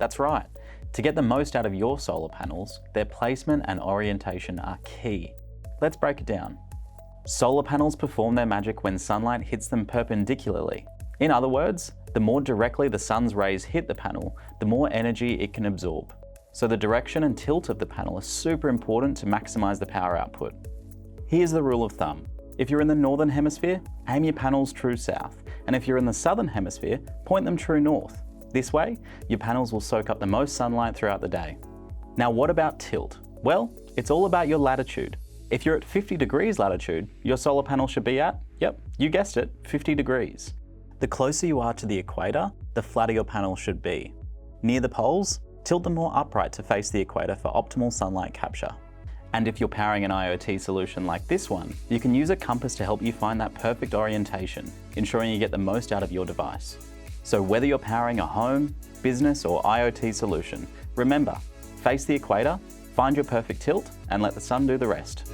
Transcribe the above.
That's right. To get the most out of your solar panels, their placement and orientation are key. Let's break it down. Solar panels perform their magic when sunlight hits them perpendicularly. In other words, the more directly the sun's rays hit the panel, the more energy it can absorb. So the direction and tilt of the panel are super important to maximize the power output. Here's the rule of thumb. If you're in the northern hemisphere, aim your panels true south, and if you're in the southern hemisphere, point them true north. This way, your panels will soak up the most sunlight throughout the day. Now what about tilt? Well, it's all about your latitude. If you're at 50 degrees latitude, your solar panel should be at, yep, you guessed it, 50 degrees. The closer you are to the equator, the flatter your panel should be. Near the poles, tilt them more upright to face the equator for optimal sunlight capture. And if you're powering an IoT solution like this one, you can use a compass to help you find that perfect orientation, ensuring you get the most out of your device. So whether you're powering a home, business, or IoT solution, remember, face the equator, find your perfect tilt, and let the sun do the rest.